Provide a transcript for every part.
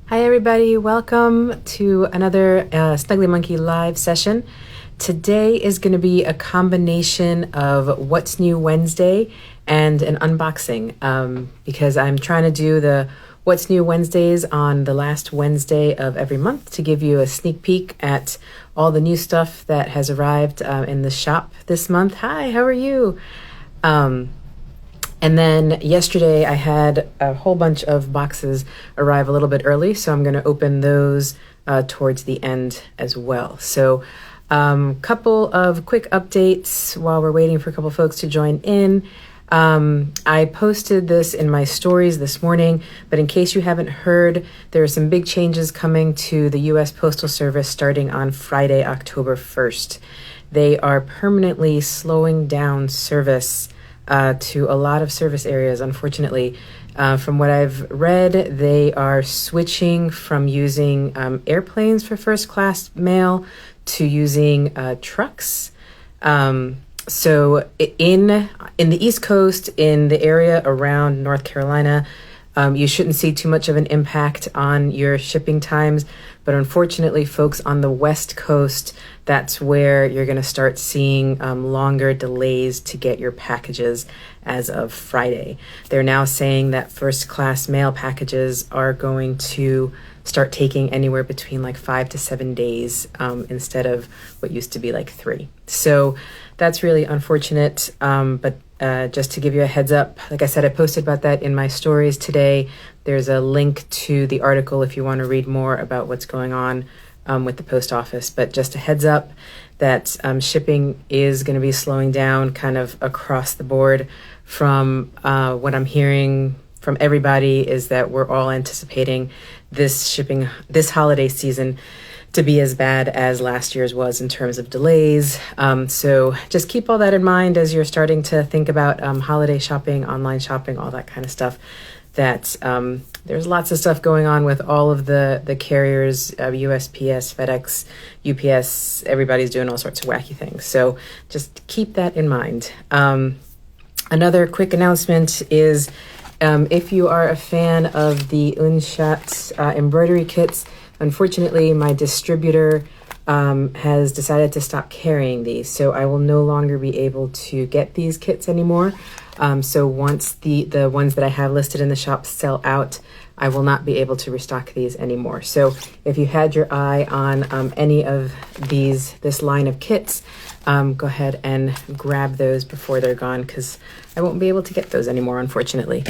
Hi everybody, welcome to another Snuggly Monkey live session. Today is going to be a combination of What's New Wednesday and an unboxing because I'm trying to do the What's New Wednesdays on the last Wednesday of every month to give you a sneak peek at all the new stuff that has arrived in the shop this month. Hi, how are you? And then yesterday I had a whole bunch of boxes arrive a little bit early, so I'm going to open those towards the end as well. So couple of quick updates while we're waiting for a couple folks to join in. I posted this in my stories this morning, but in case you haven't heard, there are some big changes coming to the U.S. Postal Service starting on Friday, October 1st. They are permanently slowing down service to a lot of service areas, unfortunately. From what I've read, they are switching from using airplanes for first class mail to using trucks. So in the East Coast, in the area around North Carolina, you shouldn't see too much of an impact on your shipping times. But unfortunately, folks on the West Coast, that's where you're going to start seeing longer delays to get your packages as of Friday. They're now saying that first class mail packages are going to start taking anywhere between like 5 to 7 days instead of what used to be like 3. So that's really unfortunate. But just to give you a heads up, like I said, I posted about that in my stories today. There's a link to the article if you want to read more about what's going on with the post office. But just a heads up that shipping is going to be slowing down kind of across the board. From what I'm hearing from everybody is that we're all anticipating this holiday season to be as bad as last year's was in terms of delays. So just keep all that in mind as you're starting to think about holiday shopping, online shopping, all that kind of stuff. That there's lots of stuff going on with all of the carriers, USPS, FedEx, UPS, everybody's doing all sorts of wacky things. So just keep that in mind. Another quick announcement is if you are a fan of the Embroidery Kits, unfortunately, my distributor has decided to stop carrying these, so I will no longer be able to get these kits anymore. So once the ones that I have listed in the shop sell out, I will not be able to restock these anymore. So if you had your eye on any of this line of kits, go ahead and grab those before they're gone, because I won't be able to get those anymore, unfortunately.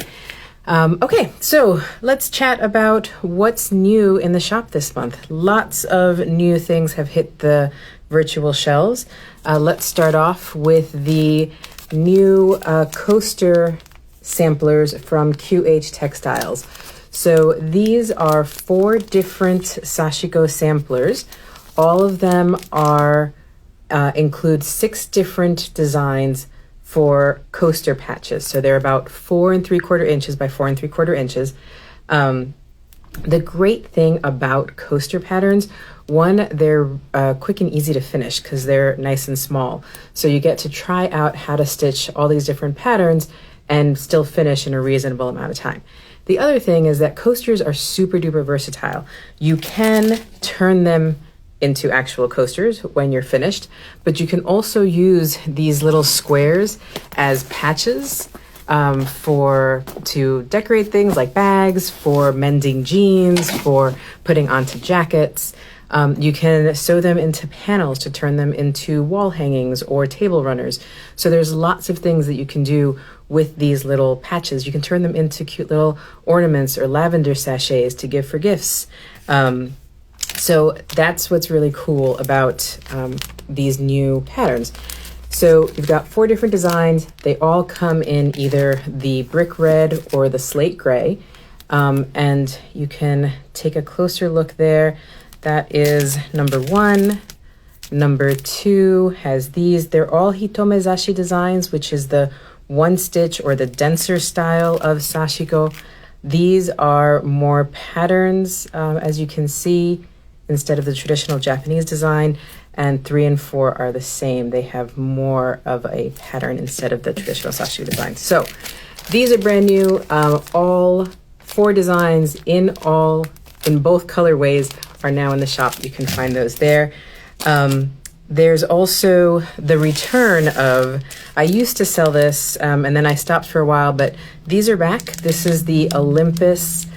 Okay, so let's chat about what's new in the shop this month. Lots of new things have hit the virtual shelves. Let's start off with the new coaster samplers from QH Textiles. So these are 4 different Sashiko samplers. All of them include 6 different designs for coaster patches. So they're about 4 3/4 inches by 4 3/4 inches. The great thing about coaster patterns, one, they're quick and easy to finish because they're nice and small. So you get to try out how to stitch all these different patterns and still finish in a reasonable amount of time. The other thing is that coasters are super duper versatile. You can turn them into actual coasters when you're finished, but you can also use these little squares as patches to decorate things like bags, for mending jeans, for putting onto jackets. You can sew them into panels to turn them into wall hangings or table runners. So there's lots of things that you can do with these little patches. You can turn them into cute little ornaments or lavender sachets to give for gifts. So that's what's really cool about these new patterns. So you've got 4 different designs. They all come in either the brick red or the slate gray. And you can take a closer look there. That is number 1. Number 2 has these. They're all Hitomizashi designs, which is the 1-stitch or the denser style of Sashiko. These are more patterns, as you can see, instead of the traditional Japanese design. And 3 and 4 are the same. They have more of a pattern instead of the traditional Sashiko design. So these are brand new, all 4 designs in all in both colorways are now in the shop. You can find those there. There's also the return of, I used to sell this and then I stopped for a while, but these are back. This is the Olympus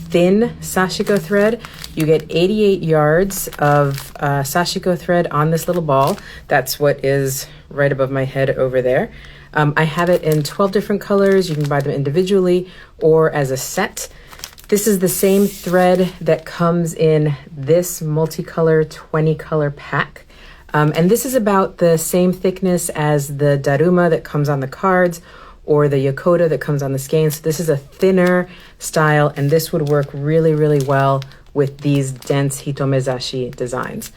thin Sashiko thread. You get 88 yards of Sashiko thread on this little ball. That's what is right above my head over there. I have it in 12 different colors. You can buy them individually or as a set. This is the same thread that comes in this multicolor 20 color pack. And this is about the same thickness as the Daruma that comes on the cards or the Yokota that comes on the skeins. So this is a thinner style, and this would work really, really well with these dense Hitomizashi designs.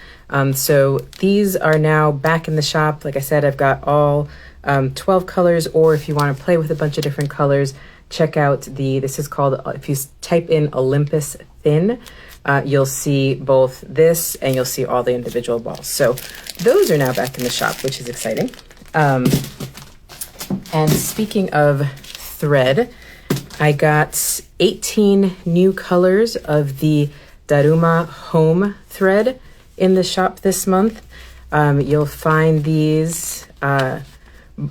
So these are now back in the shop. Like I said, I've got all 12 colors, or if you want to play with a bunch of different colors, check out this is called, if you type in Olympus thin, you'll see both this and you'll see all the individual balls. So those are now back in the shop, which is exciting. And speaking of thread, I got 18 new colors of the Daruma home thread in the shop this month. You'll find these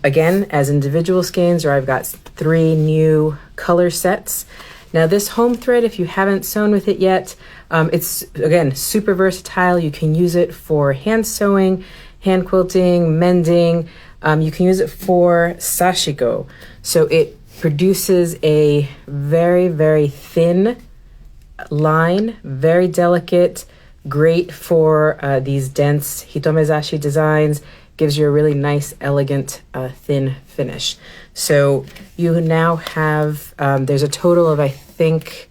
again as individual skeins, or I've got 3 new color sets. Now this home thread, if you haven't sewn with it yet, it's again super versatile. You can use it for hand sewing, hand quilting, mending. You can use it for Sashiko. So it produces a very, very thin line, very delicate, great for these dense Hitomizashi designs. Gives you a really nice, elegant, thin finish. So you now have, there's a total of, I think,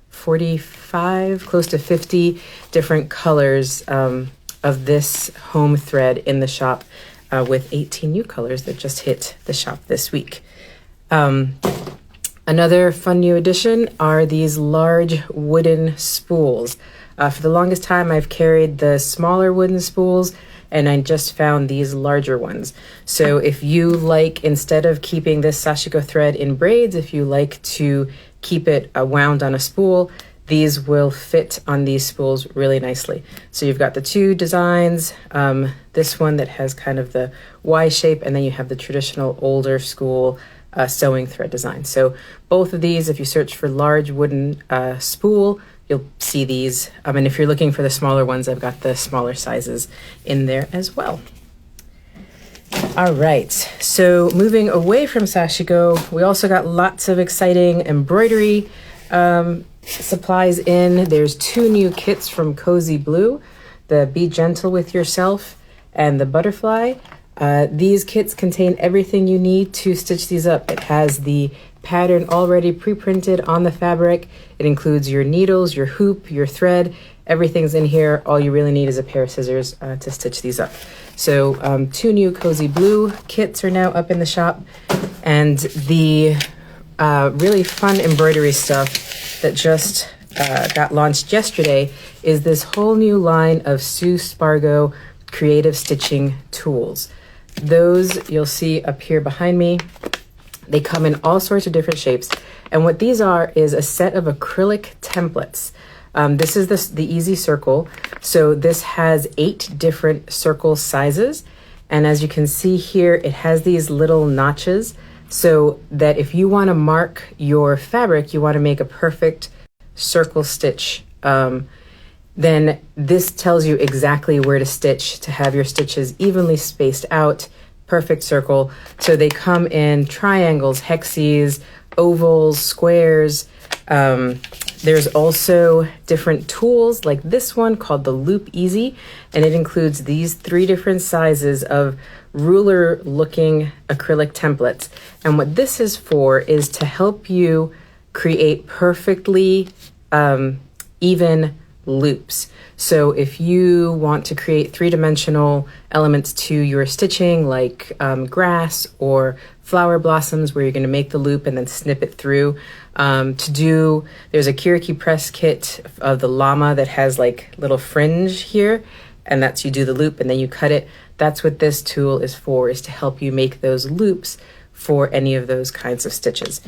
45, close to 50 different colors of this home thread in the shop, with 18 new colors that just hit the shop this week. Another fun new addition are these large wooden spools. For the longest time, I've carried the smaller wooden spools, and I just found these larger ones. So if you like, instead of keeping this Sashiko thread in braids, if you like to keep it wound on a spool, these will fit on these spools really nicely. So you've got the 2 designs, this one that has kind of the Y shape, and then you have the traditional older school sewing thread design. So both of these, if you search for large wooden spool, you'll see these. And if you're looking for the smaller ones, I've got the smaller sizes in there as well. All right, so moving away from Sashiko, we also got lots of exciting embroidery supplies in. There's 2 new kits from Cozy Blue, the Be Gentle With Yourself and the Butterfly. These kits contain everything you need to stitch these up. It has the pattern already pre-printed on the fabric. It includes your needles, your hoop, your thread. Everything's in here. All you really need is a pair of scissors to stitch these up. So 2 new Cozy Blue kits are now up in the shop. And the really fun embroidery stuff that just got launched yesterday is this whole new line of Sue Spargo creative stitching tools. Those you'll see up here behind me. They come in all sorts of different shapes. And what these are is a set of acrylic templates. This is the easy circle. So this has 8 different circle sizes. And as you can see here, it has these little notches so that if you want to mark your fabric, you want to make a perfect circle stitch, then this tells you exactly where to stitch to have your stitches evenly spaced out, perfect circle. So they come in triangles, hexes, ovals, squares. There's also different tools like this one called the Loop Easy, and it includes these 3 different sizes of ruler looking acrylic templates. And what this is for is to help you create perfectly even loops. So if you want to create 3-dimensional elements to your stitching, like grass or flower blossoms, where you're going to make the loop and then snip it through, there's a Kiriki press kit of the llama that has like little fringe here, and that's you do the loop and then you cut it. That's what this tool is for, is to help you make those loops for any of those kinds of stitches.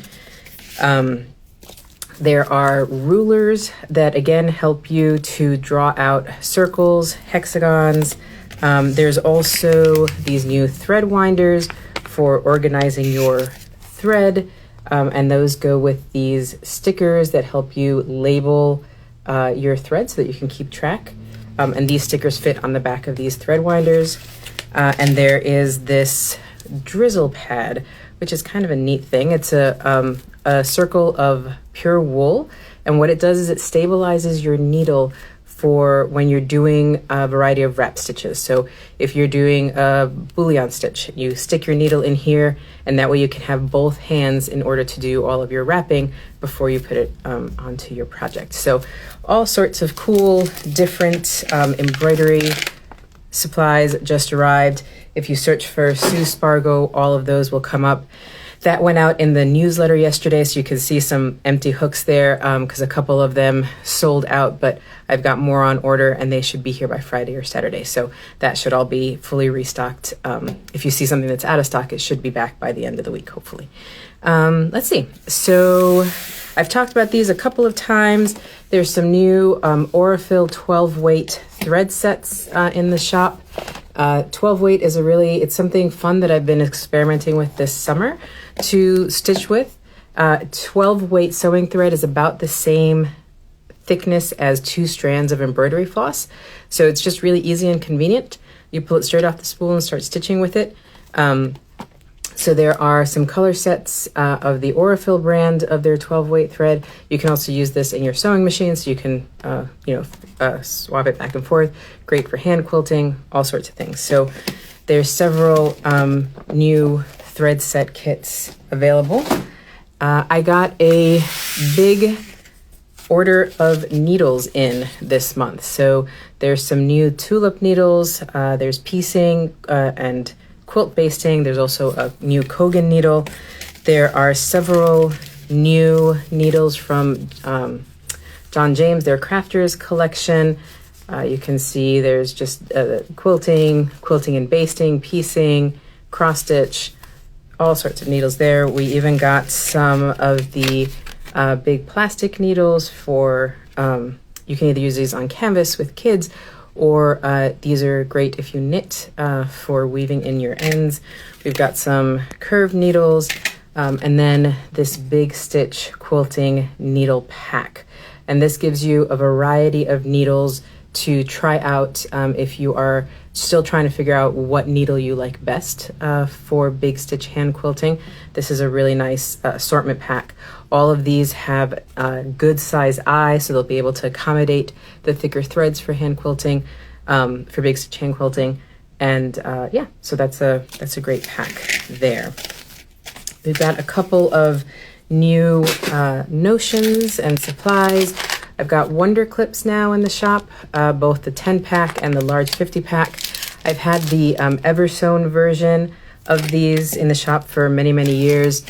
There are rulers that again help you to draw out circles, hexagons. There's also these new thread winders for organizing your thread, and those go with these stickers that help you label your thread so that you can keep track. And these stickers fit on the back of these thread winders. And there is this drizzle pad, which is kind of a neat thing. It's a circle of pure wool, and what it does is it stabilizes your needle for when you're doing a variety of wrap stitches. So if you're doing a bullion stitch, you stick your needle in here, and that way you can have both hands in order to do all of your wrapping before you put it onto your project. So all sorts of cool, different embroidery supplies just arrived. If you search for Sue Spargo, all of those will come up. That went out in the newsletter yesterday, so you can see some empty hooks there because a couple of them sold out, but I've got more on order and they should be here by Friday or Saturday. So that should all be fully restocked. If you see something that's out of stock, it should be back by the end of the week, hopefully. Let's see. So I've talked about these a couple of times. There's some new Aurifil 12 weight thread sets in the shop. 12 weight is it's something fun that I've been experimenting with this summer to stitch with. 12 weight sewing thread is about the same thickness as 2 strands of embroidery floss. So it's just really easy and convenient. You pull it straight off the spool and start stitching with it. So there are some color sets of the Aurifil brand of their 12 weight thread. You can also use this in your sewing machine, so you can swap it back and forth. Great for hand quilting, all sorts of things. So there's several new thread set kits available. I got a big order of needles in this month. So there's some new tulip needles, there's piecing and quilt basting. There's also a new Kogan needle. There are several new needles from John James, their Crafters collection. You can see there's just quilting and basting, piecing, cross stitch, all sorts of needles there. We even got some of the big plastic needles for, you can either use these on canvas with kids, or these are great if you knit for weaving in your ends. We've got some curved needles, and then this big stitch quilting needle pack. And this gives you a variety of needles to try out if you are still trying to figure out what needle you like best for big stitch hand quilting. This is a really nice assortment pack. All of these have a good size eye, so they'll be able to accommodate the thicker threads for hand quilting, for big stitch hand quilting. And yeah, so that's a great pack there. We've got a couple of new notions and supplies. I've got Wonder Clips now in the shop, both the 10 pack and the large 50 pack. I've had the Eversewn version of these in the shop for many, many years.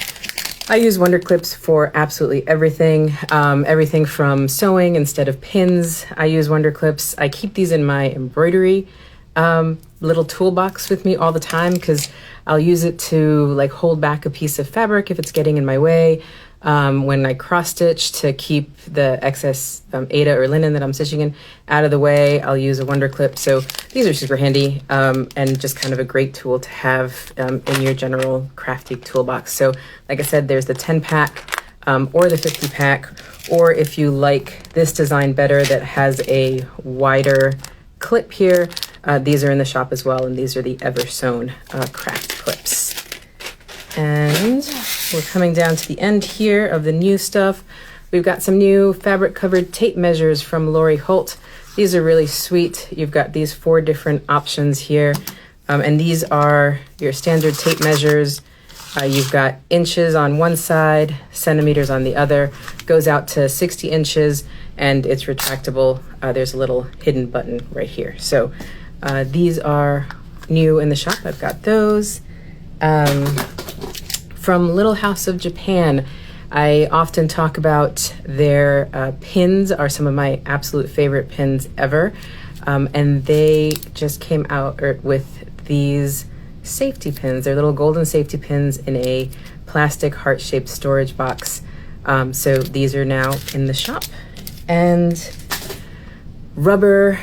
I use Wonder Clips for absolutely everything, everything from sewing instead of pins. I use Wonder Clips. I keep these in my embroidery little toolbox with me all the time because I'll use it to like hold back a piece of fabric if it's getting in my way. When I cross stitch to keep the excess Aida or linen that I'm stitching in out of the way, I'll use a Wonder Clip. So these are super handy and just kind of a great tool to have in your general crafty toolbox. So like I said, there's the 10 pack or the 50 pack, or if you like this design better that has a wider clip here, these are in the shop as well, and these are the Eversewn craft clips. And we're coming down to the end here of the new stuff. We've got some new fabric covered tape measures from Lori Holt. These are really sweet. You've got these 4 different options here. And these are your standard tape measures. You've got inches on one side, centimeters on the other. Goes out to 60 inches and it's retractable. There's a little hidden button right here. So these are new in the shop. I've got those. From Little House of Japan, I often talk about their pins are some of my absolute favorite pins ever. And they just came out with these safety pins. They're little golden safety pins in a plastic heart-shaped storage box. So these are now in the shop. And rubber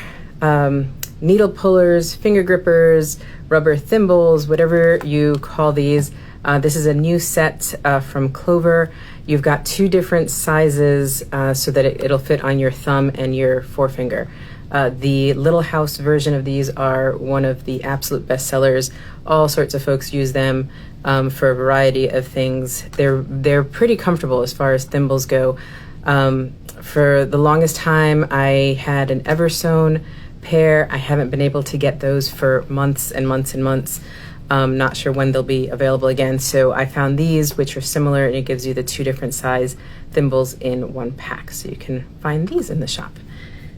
needle pullers, finger grippers, rubber thimbles, whatever you call these. This is a new set from Clover. You've got 2 different sizes so that it'll fit on your thumb and your forefinger. The Little House version of these are one of the absolute best sellers. All sorts of folks use them for a variety of things. They're pretty comfortable as far as thimbles go. For the longest time, I had an Eversewn pair. I haven't been able to get those for months and months and months. Not sure when they'll be available again. So I found these, which are similar, and it gives you the 2 different size thimbles in one pack. So you can find these in the shop.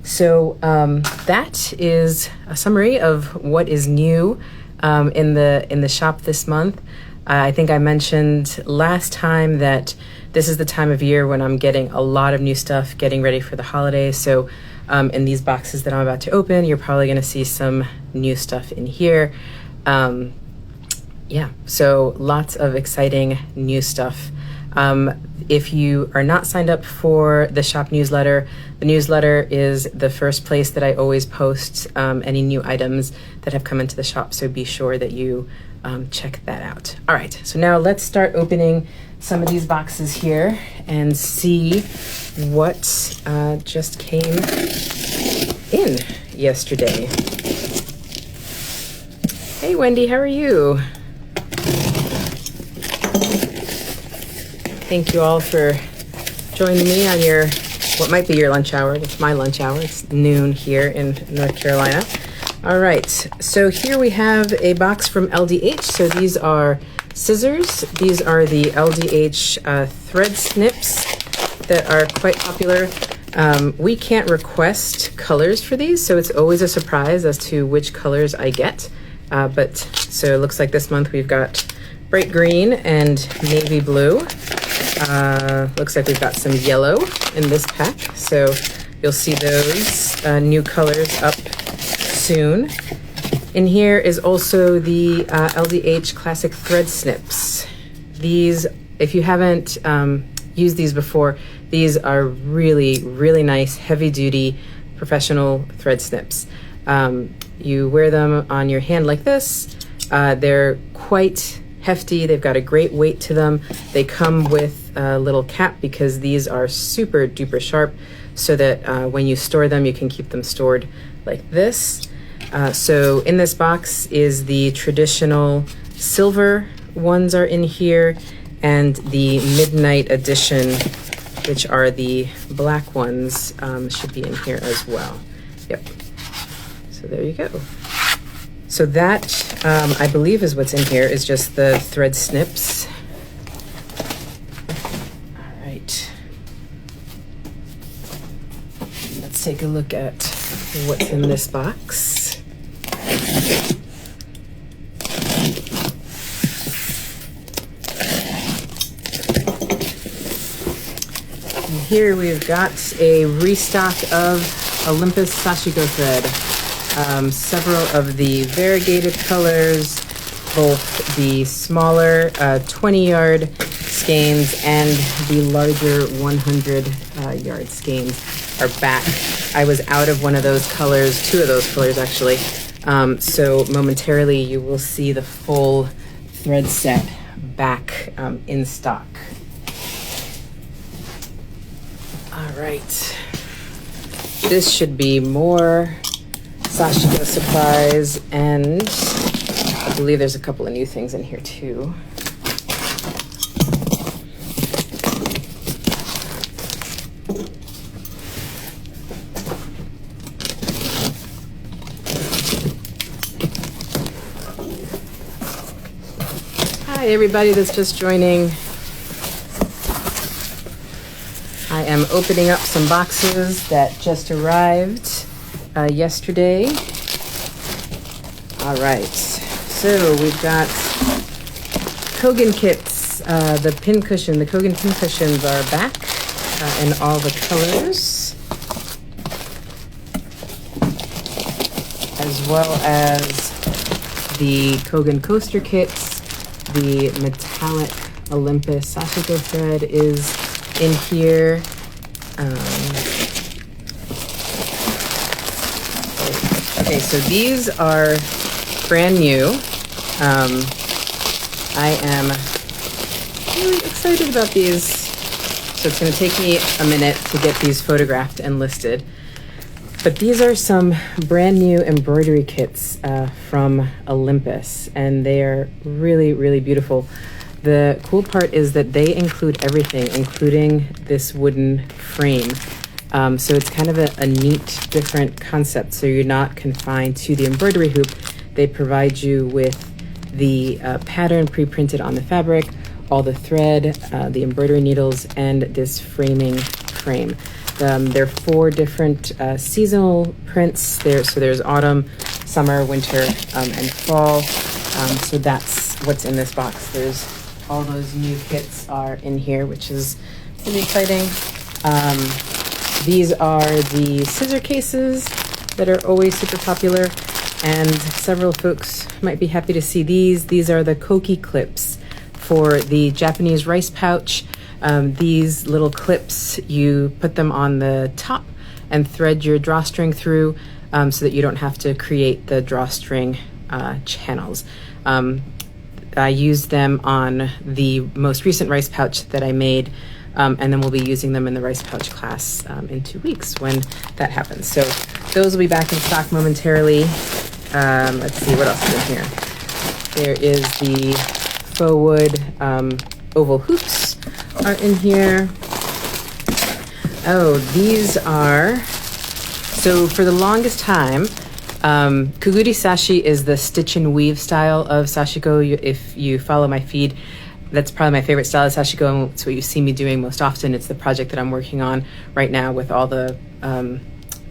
So that is a summary of what is new in the shop this month. I think I mentioned last time that this is the time of year when I'm getting a lot of new stuff, getting ready for the holidays. So in these boxes that I'm about to open, you're probably going to see some new stuff in here. Yeah, so lots of exciting new stuff. If you are not signed up for the shop newsletter, the newsletter is the first place that I always post any new items that have come into the shop, so be sure that you check that out. All right, so now let's start opening some of these boxes here and see what just came in yesterday. Hey Wendy, how are you? Thank you all for joining me on your, what might be your lunch hour. It's my lunch hour. It's noon here in North Carolina. All right, so here we have a box from LDH. So these are scissors. These are the Ldh Thread Snips that are quite popular. We can't request colors for these, so it's always a surprise as to which colors I get. But so it looks like this month we've got bright green and navy blue. Looks like we've got some yellow in this pack, so you'll see those new colors up soon. In here is also the Ldh Classic Thread Snips. These, if you haven't used these before, these are really, really nice, heavy-duty, professional thread snips. You wear them on your hand like this. They're quite hefty. They've got a great weight to them. They come with a little cap because these are super duper sharp, so that when you store them, you can keep them stored like this. So in this box is the traditional silver ones are in here, and the Midnight Edition, which are the black ones, should be in here as well. Yep. So there you go. So that, I believe, is what's in here, is just the thread snips. All right. Let's take a look at what's in this box. And here we've got a restock of Olympus Sashiko thread. Several of the variegated colors, both the smaller 20-yard skeins and the larger 100-yard skeins are back. I was out of one of those colors, 2 of those colors actually, so momentarily you will see the full thread set back in stock. All right, this should be more Sashiko supplies, and I believe there's a couple of new things in here too. Hi everybody that's just joining. I am opening up some boxes that just arrived yesterday. All right, so we've got Kogan Kits. The pincushion, the Kogan pincushions are back in all the colors, as well as the Kogan coaster kits. The metallic Olympus Sashiko thread is in here. Okay, so these are brand new. I am really excited about these. So it's going to take me a minute to get these photographed and listed. But these are some brand new embroidery kits from Olympus, and they are really, really beautiful. The cool part is that they include everything, including this wooden frame. So it's kind of a neat, different concept. So you're not confined to the embroidery hoop. They provide you with the pattern pre-printed on the fabric, all the thread, the embroidery needles, and this framing frame. There are 4 different seasonal prints. So there's autumn, summer, winter, and fall. So that's what's in this box. There's all those new kits are in here, which is really exciting. These are the scissor cases that are always super popular, and several folks might be happy to see these. These are the Koki Clips for the Japanese rice pouch. These little clips, you put them on the top and thread your drawstring through so that you don't have to create the drawstring channels. I used them on the most recent rice pouch that I made, and then we'll be using them in the rice pouch class in 2 weeks when that happens. So those will be back in stock momentarily. Let's see what else is in here. There is the faux wood oval hoops are in here. Oh, these are, so for the longest time, Kugurisashi is the stitch and weave style of Sashiko. If you follow my feed, that's probably my favorite style of Sashiko, and it's what you see me doing most often. It's the project that I'm working on right now with all the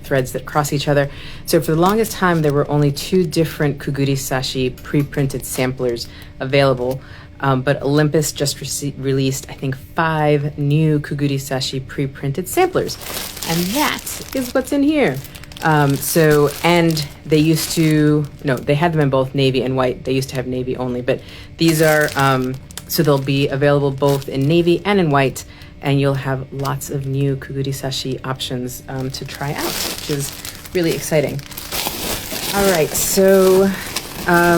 threads that cross each other. So for the longest time, there were only 2 different Kugurisashi pre-printed samplers available, but Olympus just released, I think, 5 new Kugurisashi pre-printed samplers, and that is what's in here. And they used to, no, they had them in both navy and white. They used to have navy only, but these are, so they'll be available both in navy and in white, and you'll have lots of new Kugurisashi options to try out, which is really exciting. All right, so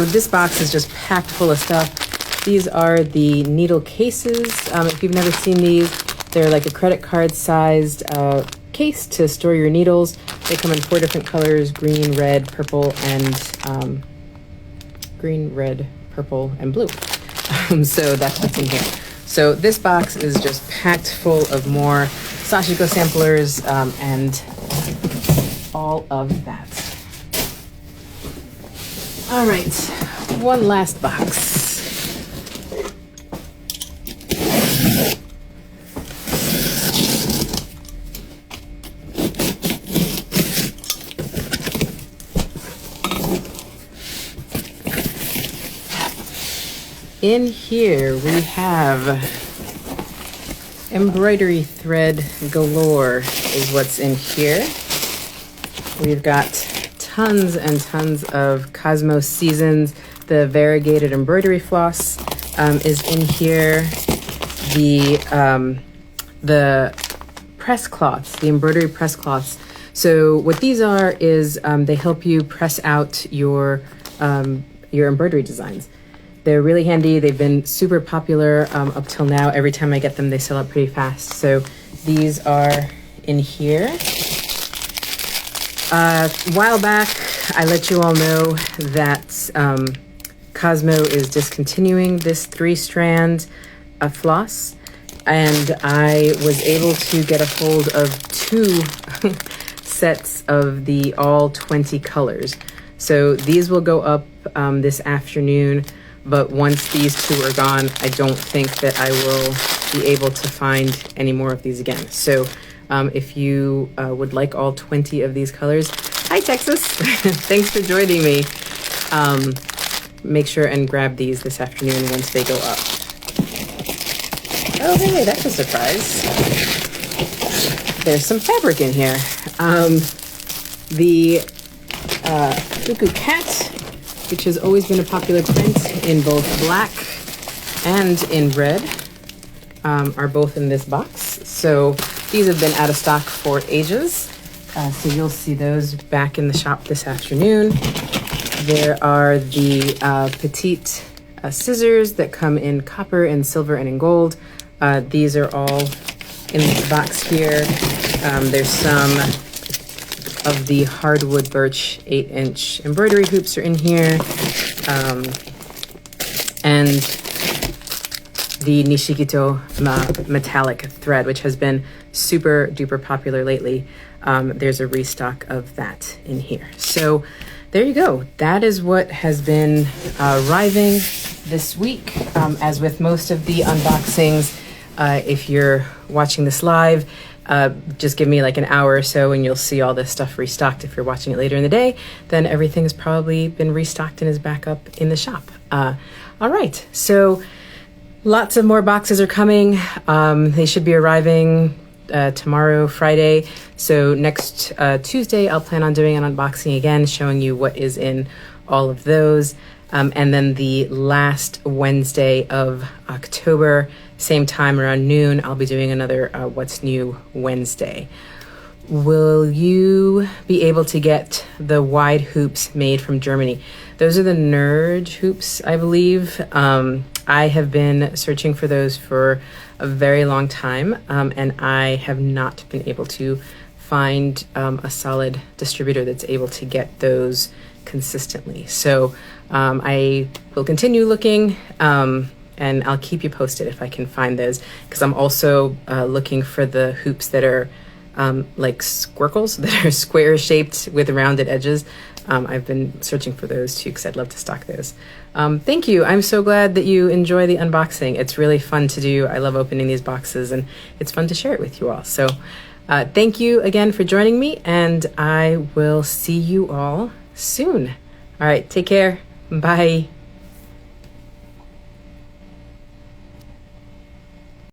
this box is just packed full of stuff. These are the needle cases. If you've never seen these, they're like a credit card sized case to store your needles. They come in 4 different colors: green, red, purple, and blue. So that's what's in here. So this box is just packed full of more Sashiko samplers and all of that. All right, one last box. In here we have embroidery thread galore is what's in here. We've got tons and tons of Cosmos Seasons. The variegated embroidery floss is in here. The press cloths, the embroidery press cloths. So what these are is they help you press out your embroidery designs. They're really handy. They've been super popular up till now. Every time I get them, they sell out pretty fast. So these are in here. A while back, I let you all know that Cosmo is discontinuing this 3-strand floss, and I was able to get a hold of 2 sets of the all 20 colors. So these will go up this afternoon. But once these 2 are gone, I don't think that I will be able to find any more of these again. So if you would like all 20 of these colors, hi Texas, thanks for joining me. Make sure and grab these this afternoon once they go up. Oh hey, that's a surprise. There's some fabric in here. The Cuckoo Cat, which has always been a popular print in both black and in red, are both in this box. So these have been out of stock for ages. So you'll see those back in the shop this afternoon. There are the petite scissors that come in copper and silver and in gold. These are all in this box here. There's some of the hardwood birch 8-inch embroidery hoops are in here. And the Nishikito metallic thread, which has been super duper popular lately. There's a restock of that in here. So there you go. That is what has been arriving this week. As with most of the unboxings, if you're watching this live, just give me like an hour or so and you'll see all this stuff restocked. If you're watching it later in the day, then everything has probably been restocked and is back up in the shop. All right, so lots of more boxes are coming. They should be arriving tomorrow, Friday. So next Tuesday, I'll plan on doing an unboxing again, showing you what is in all of those. And then the last Wednesday of October, same time around noon, I'll be doing another What's New Wednesday. Will you be able to get the wide hoops made from Germany? Those are the Nerd hoops, I believe. I have been searching for those for a very long time, and I have not been able to find a solid distributor that's able to get those consistently. So I will continue looking, and I'll keep you posted if I can find those, because I'm also looking for the hoops that are like squircles, that are square shaped with rounded edges. I've been searching for those too, because I'd love to stock those. Thank you. I'm so glad that you enjoy the unboxing. It's really fun to do. I love opening these boxes, and it's fun to share it with you all. So thank you again for joining me, and I will see you all soon. All right, take care. Bye.